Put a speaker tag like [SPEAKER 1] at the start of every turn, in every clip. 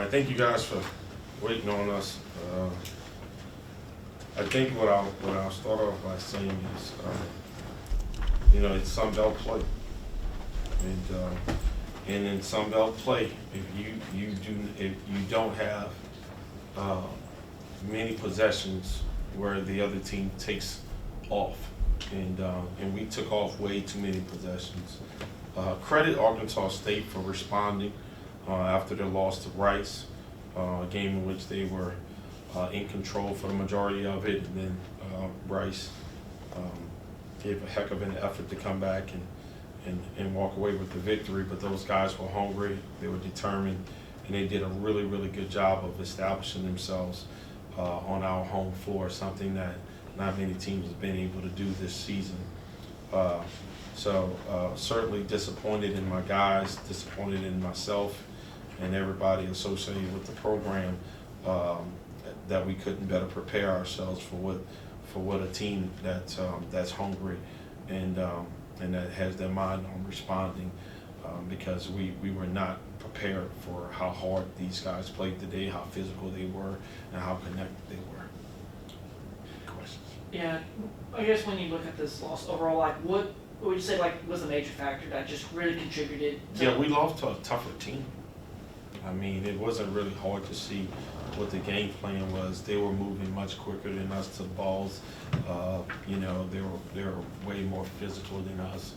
[SPEAKER 1] right, thank you guys for waiting on us. I think what I'll start off by saying is, it's Sun Belt play, and in Sun Belt play, if you don't have many possessions where the other team takes off, and we took off way too many possessions. Credit Arkansas State for responding after their loss to Rice, a game in which they were in control for the majority of it, and then Rice gave a heck of an effort to come back and walk away with the victory. But those guys were hungry, they were determined, and they did a really, really good job of establishing themselves on our home floor, something that not many teams have been able to do this season. Certainly disappointed in my guys, disappointed in myself, and everybody associated with the program, that we couldn't better prepare ourselves for what a team that's hungry and that has their mind on responding, because we were not prepared for how hard these guys played today, how physical they were, and how connected they were. Questions?
[SPEAKER 2] Yeah, I guess when you look at this loss overall, like what would you say was a major factor that just really contributed to?
[SPEAKER 1] Yeah, we lost to a tougher team. I mean, it wasn't really hard to see what the game plan was. They were moving much quicker than us to the balls. They were way more physical than us.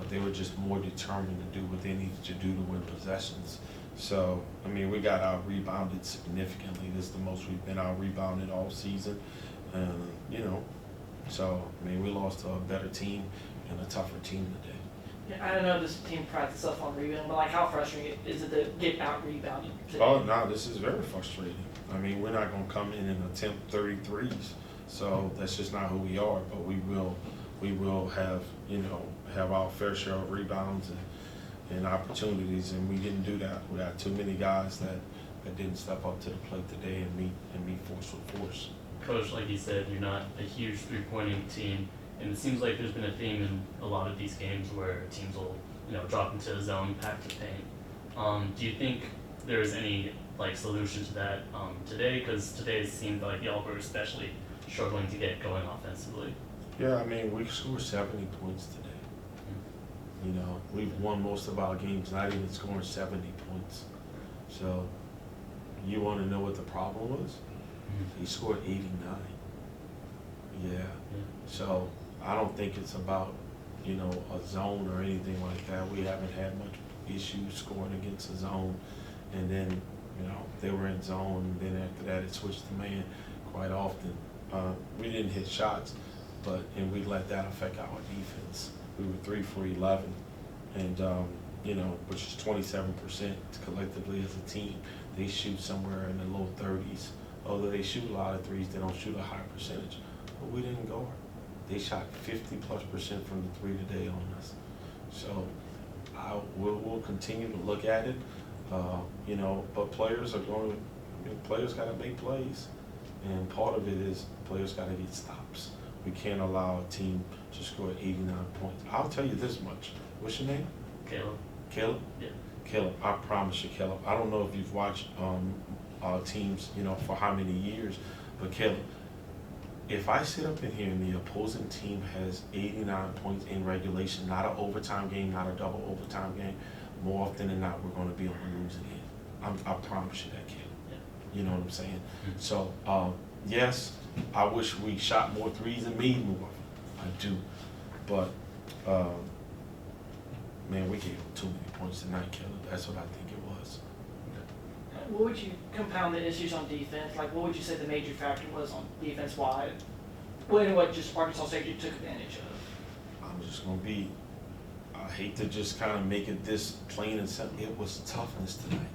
[SPEAKER 1] They were just more determined to do what they needed to do to win possessions. So, I mean, we got out rebounded significantly. This is the most we've been out rebounded all season. So, I mean, we lost to a better team and a tougher team today.
[SPEAKER 2] Yeah, I don't know if this team prides itself on rebounding, but how frustrating is it to get out rebounded today?
[SPEAKER 1] Oh, no, this is very frustrating. I mean, we're not going to come in and attempt 33s. So that's just not who we are, but we will have, have our fair share of rebounds and opportunities, and we didn't do that. We got too many guys that didn't step up to the plate today and meet force with force.
[SPEAKER 3] Coach, like you said, you're not a huge three-pointing team, and it seems like there's been a theme in a lot of these games where teams will, drop into the zone, pack the paint. Do you think there's any solution to that today? Because today it seemed like y'all were especially struggling to get going offensively.
[SPEAKER 1] Yeah, I mean, we scored 70 points today. We've won most of our games not even scoring 70 points. So you want to know what the problem was?
[SPEAKER 3] Mm-hmm.
[SPEAKER 1] He scored 89. Yeah. So I don't think it's about, a zone or anything like that. We haven't had much issues scoring against the zone. And then, they were in zone, and then after that it switched to man quite often. We didn't hit shots, and we let that affect our defense. We were 3 for 11, and which is 27% collectively as a team. They shoot somewhere in the low 30s. Although they shoot a lot of threes, they don't shoot a high percentage. But we didn't guard. They shot 50+% from the three today on us. So we'll continue to look at it. But players got to make plays. And part of it is players got to get stops. We can't allow a team to score 89 points. I'll tell you this much. What's your name?
[SPEAKER 3] Caleb.
[SPEAKER 1] Caleb?
[SPEAKER 3] Yeah.
[SPEAKER 1] Caleb, I promise you, Caleb. I don't know if you've watched teams, for how many years, but Caleb, if I sit up in here and the opposing team has 89 points in regulation, not an overtime game, not a double overtime game, more often than not, we're going to be on the losing end. I promise you that, Caleb.
[SPEAKER 3] Yeah.
[SPEAKER 1] You know what I'm saying?
[SPEAKER 3] Mm-hmm.
[SPEAKER 1] So, yes, I wish we shot more threes and made more. I do. But, man, we gave them too many points tonight, Caleb. That's what I think it was.
[SPEAKER 2] What would you compound the issues on defense? What would you say the major factor was on defense-wide? What just Arkansas State you took advantage of?
[SPEAKER 1] I'm just going to be, I hate to just kind of make it this plain and simple. It was toughness tonight.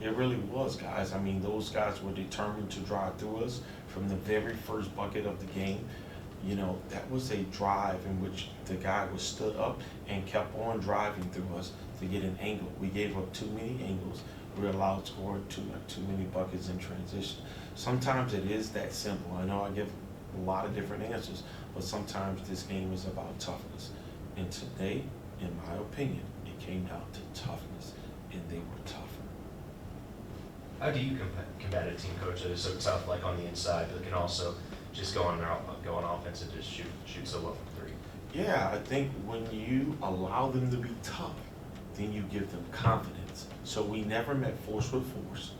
[SPEAKER 1] It really was, guys. I mean, those guys were determined to drive through us from the very first bucket of the game. That was a drive in which the guy was stood up and kept on driving through us to get an angle. We gave up too many angles. We were allowed to score too many buckets in transition. Sometimes it is that simple. I know I give a lot of different answers, but sometimes this game is about toughness. And today, in my opinion, it came down to toughness, and they were tougher.
[SPEAKER 4] How do you combat a team coach that is so tough, like on the inside, but can also just go on offense and just shoot so well from three?
[SPEAKER 1] Yeah, I think when you allow them to be tough, then you give them confidence. So we never met force with force,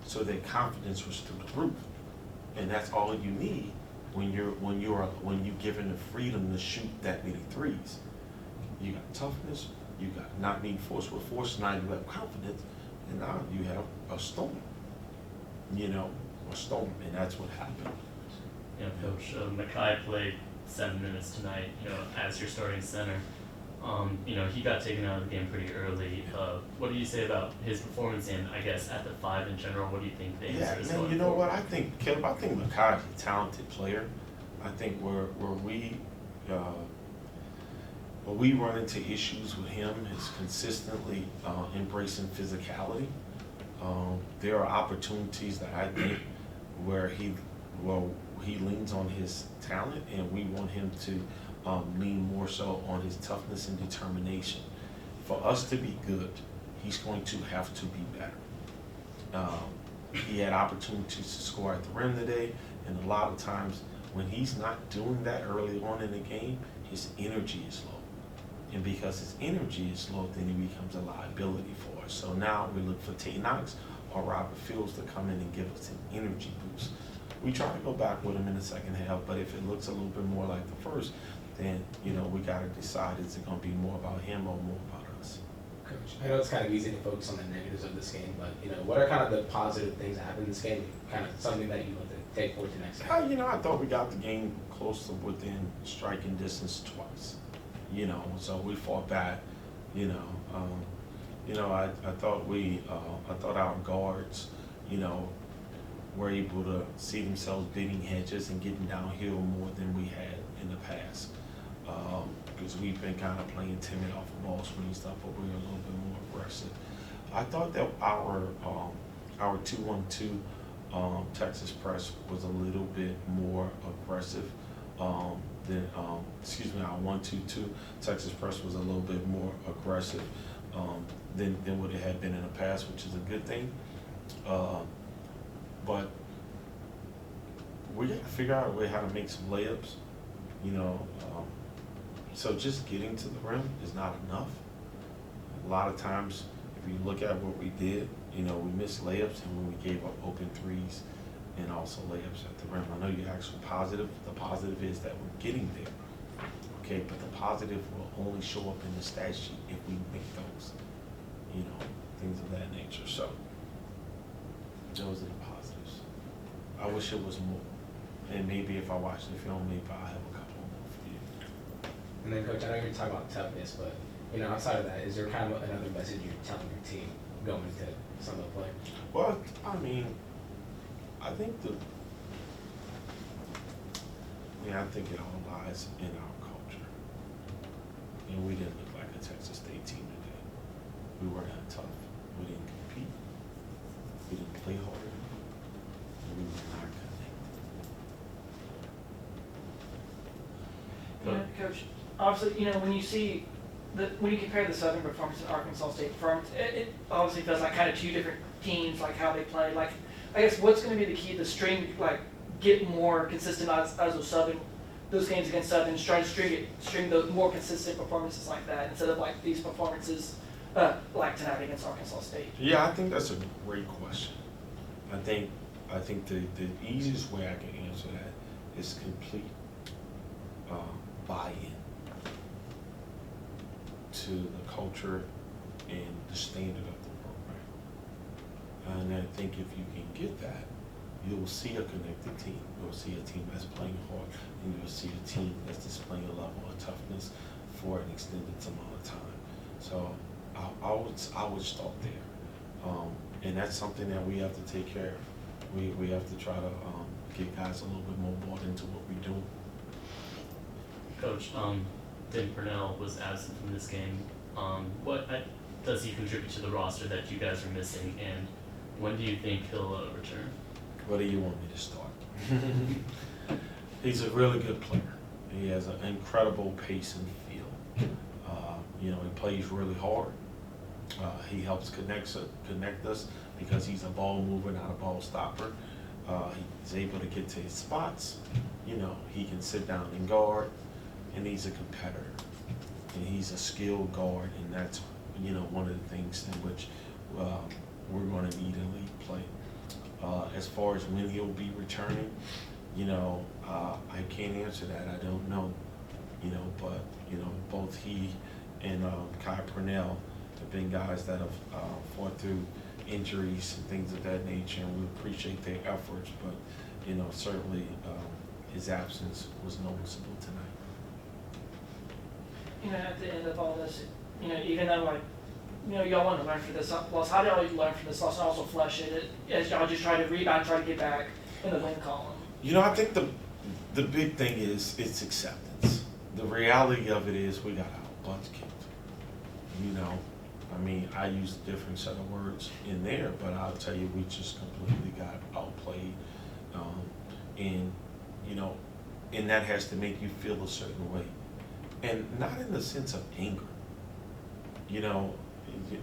[SPEAKER 1] so their confidence was through the roof, and that's all you need when you're given the freedom to shoot that many threes. You got toughness, you got not being forced with force. Now you have confidence, and now you have a storm. A storm, and that's what happened.
[SPEAKER 3] Yeah, Coach, Mackay played 7 minutes tonight, as your starting center. He got taken out of the game pretty early. What do you say about his performance and, I guess, at the 5 in general? What do you think the answer is?
[SPEAKER 1] Man, you know what? I think, Caleb, Mackay is a talented player. I think where we run into issues with him is consistently embracing physicality. There are opportunities that I think where he leans on his talent, and we want him to lean more so on his toughness and determination. For us to be good, he's going to have to be better. He had opportunities to score at the rim today, and a lot of times when he's not doing that early on in the game, his energy is low. And because his energy is low, then he becomes a liability for us. So now we look for Tay Knox or Robert Fields to come in and give us an energy boost. We try to go back with him in the second half, but if it looks a little bit more like the first, then, we got to decide, is it going to be more about him or more about us?
[SPEAKER 5] Coach, I know it's kind of easy to focus on the negatives of this game, but, what are kind of the positive things that happened in this game? Kind of something that you want to take forward to next game?
[SPEAKER 1] I thought we got the game close to within striking distance twice. So we fought back. I thought our guards, were able to see themselves beating hedges and getting downhill more than we had in the past. Because we've been kind of playing timid off of ball screen stuff, but we were a little bit more aggressive. I thought that our 2-1-2 Texas press was a little bit more aggressive than our 1-2-2 Texas press was a little bit more aggressive than what it had been in the past, which is a good thing. But we got to figure out a way how to make some layups, so just getting to the rim is not enough. A lot of times, if you look at what we did, we missed layups, and when we gave up open threes and also layups at the rim. I know you asked for positive. The positive is that we're getting there, okay? But the positive will only show up in the stat sheet if we make those, things of that nature. So those are the positives. I wish it was more, and maybe if I watch the film, maybe I'll have a couple more for you.
[SPEAKER 5] And then, Coach, I know you're talking about toughness, but, outside of that, is there kind of another message you're telling your team going into some of the play?
[SPEAKER 1] Well, I think it all lies in our culture. We didn't look like a Texas State team today. We weren't that tough. We didn't compete. We didn't play hard enough. And we were not connected.
[SPEAKER 2] Coach, obviously, when you compare the Southern performance and Arkansas State performance, it obviously feels like kind of two different teams, like how they play. Like, I guess what's going to be the key to get more consistent as those games against Southern, just try to string those more consistent performances like that instead of these performances like tonight against Arkansas State?
[SPEAKER 1] Yeah, I think that's a great question. I think the easiest way I can answer that is complete buy-in to the culture and the standard of the program. And I think if you can get that, you'll see a connected team. You'll see a team that's playing hard, and you'll see a team that's displaying a level of toughness for an extended amount of time. So I would start there, and that's something that we have to take care of. We have to try to get guys a little bit more bought into what we do.
[SPEAKER 3] Coach, Ben Purnell was absent from this game. What does he contribute to the roster that you guys are missing, and when do you think he'll return?
[SPEAKER 1] Where do you want me to start? He's a really good player. He has an incredible pace and feel. He plays really hard. He helps connect us because he's a ball mover, not a ball stopper. He's able to get to his spots. You know, he can sit down and guard, and he's a competitor. And he's a skilled guard, and that's, you know, one of the things in which we're going to need in league play. As far as when he'll be returning, you know, I can't answer that. I don't know. You know, but, you know, both he and Kai Purnell have been guys that have fought through injuries and things of that nature, and we appreciate their efforts, but, you know, certainly his absence was noticeable tonight.
[SPEAKER 2] You know, at the end of all this, you know, even though, like, you know, y'all want to learn from this loss, how do y'all learn from this loss and also flush it as y'all just try to rebound, try to get back in the win column?
[SPEAKER 1] You know, I think the big thing is it's acceptance. The reality of it is we got our butts kicked. You know, I mean, I used a different set of words in there, but I'll tell you, we just completely got outplayed. And, you know, and that has to make you feel a certain way. And not in the sense of anger. You know,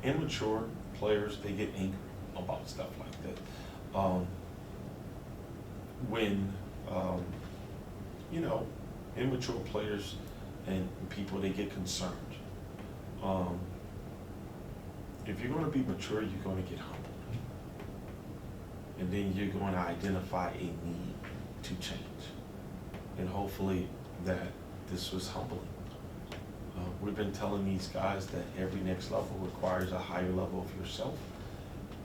[SPEAKER 1] immature players, they get angry about stuff like that. When, you know, immature players and people, they get concerned. If you're going to be mature, you're going to get humbled. And then you're going to identify a need to change. And hopefully that this was humbling. We've been telling these guys that every next level requires a higher level of yourself.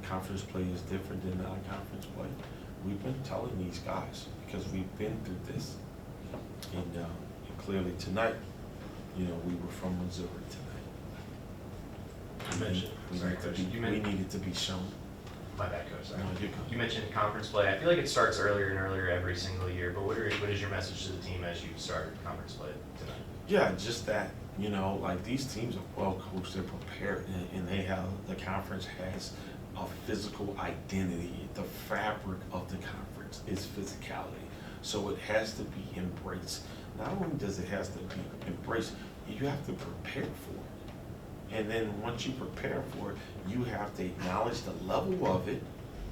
[SPEAKER 1] Conference play is different than non-conference play. We've been telling these guys because we've been through this. And clearly tonight, you know, we were from Missouri tonight.
[SPEAKER 4] You mentioned,
[SPEAKER 1] We needed to be shown.
[SPEAKER 4] My bad, Coach. Sorry.
[SPEAKER 1] No, you're good.
[SPEAKER 4] You mentioned conference play. I feel like it starts earlier and earlier every single year, but what is your message to the team as you start conference play tonight?
[SPEAKER 1] Yeah, just that, you know, like these teams are well coached, they're prepared, and they have, the conference has a physical identity. The fabric of the conference is physicality. So it has to be embraced. Not only does it have to be embraced, you have to prepare for it. And then once you prepare for it, you have to acknowledge the level of it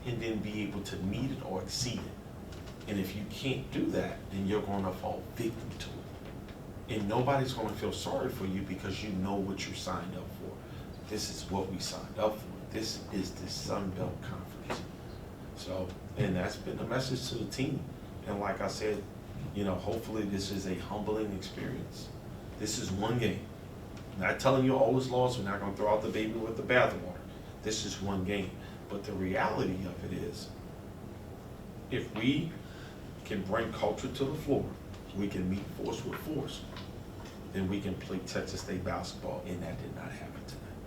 [SPEAKER 1] and then be able to meet it or exceed it. And if you can't do that, then you're going to fall victim to it. And nobody's going to feel sorry for you because you know what you signed up for. This is what we signed up for. This is the Sun Belt Conference. So, and that's been the message to the team. And like I said, you know, hopefully this is a humbling experience. This is one game. Not telling you all is lost. We're not going to throw out the baby with the bathwater. This is one game. But the reality of it is, if we can bring culture to the floor, we can meet force with force, then we can play Texas State basketball, and that did not happen tonight.